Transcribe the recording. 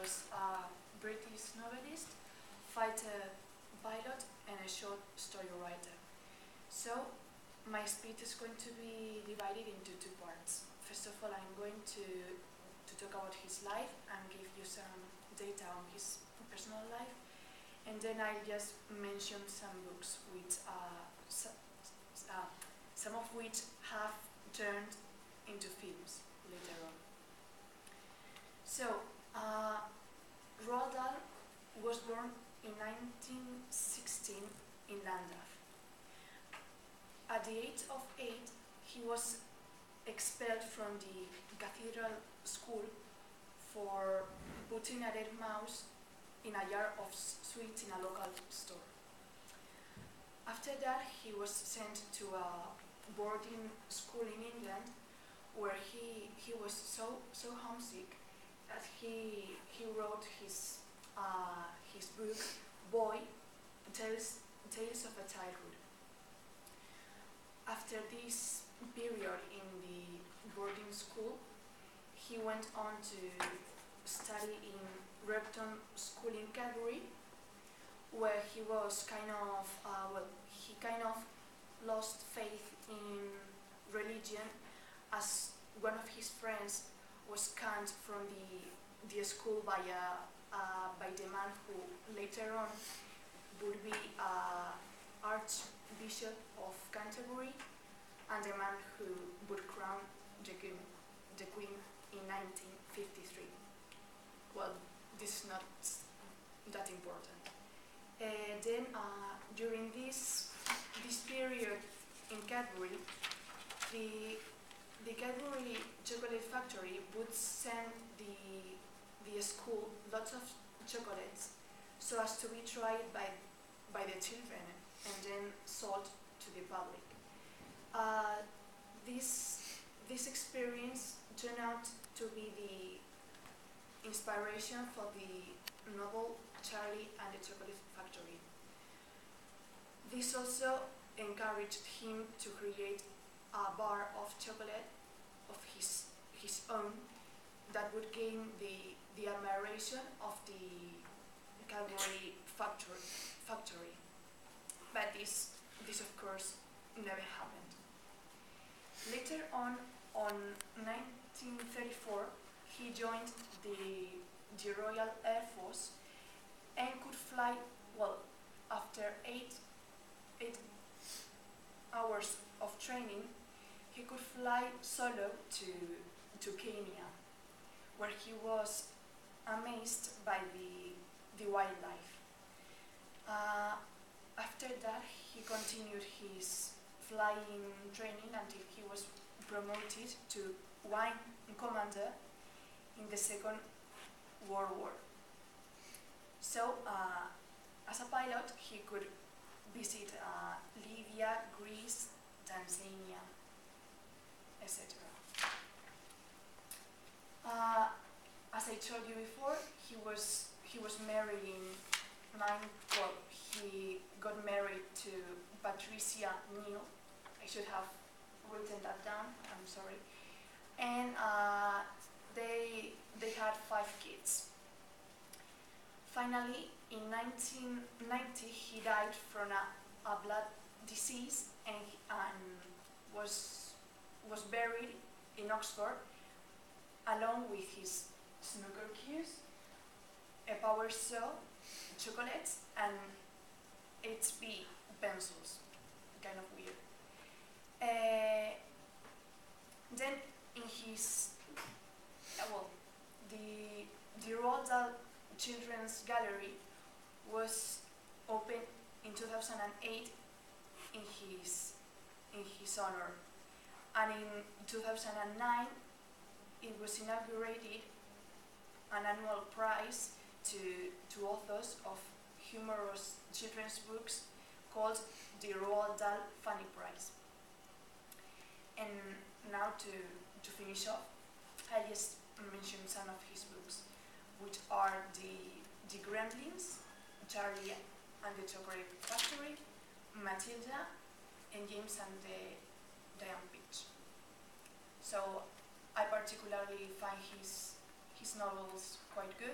was a British novelist, fighter pilot, and a short story writer. So, my speech is going to be divided into two parts. First of all, I'm going to talk about his life and give you some data on his personal life. And then I'll just mention some books which some of which have turned into films later on. So, Roald Dahl was born in 1916 in Llandaff. At the age of 8, he was expelled from the cathedral school for putting a dead mouse in a jar of sweets in a local store. After that, he was sent to a boarding school in England, where he was so homesick that he wrote his book Boy, Tales of a Childhood. After this period in the boarding school, he went on to study in Repton School in Cadbury, where he was kind of lost faith in religion, as one of his friends was canned from the school by the man who later on would be Archbishop of Canterbury, and the man who would crown the Queen in 1953. Well, this is not that important. Then, during this period in Cadbury, the Cadbury chocolate factory would send the school lots of chocolates so as to be tried by the children and then sold to the public. This experience turned out to be the inspiration for the novel Charlie and the Chocolate Factory. This also encouraged him to create a bar of chocolate of his own that would gain the admiration of the Cadbury factory. But this of course never happened. Later on 1934, he joined the Royal Air Force and could fly, well, after 8 hours of training, he could fly solo to Kenya, where he was amazed by the wildlife. After that, he continued his flying training until he was promoted to Wing Commander in the Second World War. So, as a pilot, he could visit Libya, Greece, Tanzania, etc. As I told you before, he was married he got married to Patricia Neal. I should have written that down, I'm sorry. And they had 5 kids. Finally, in 1990, he died from a blood disease and was buried in Oxford, along with his snooker cues, a power saw, chocolates, and HB pencils. Kind of weird. Then in his the Roald Dahl Children's Gallery was opened in 2008 in his honor, and in 2009 it was inaugurated an annual prize to authors of humorous children's books called the Roald Dahl Funny Prize. And now to finish off, I'll just mention some of his books, which are the Gremlins, Charlie and the Chocolate Factory, Matilda, and James and the Diane Peach. So I particularly find his novels quite good.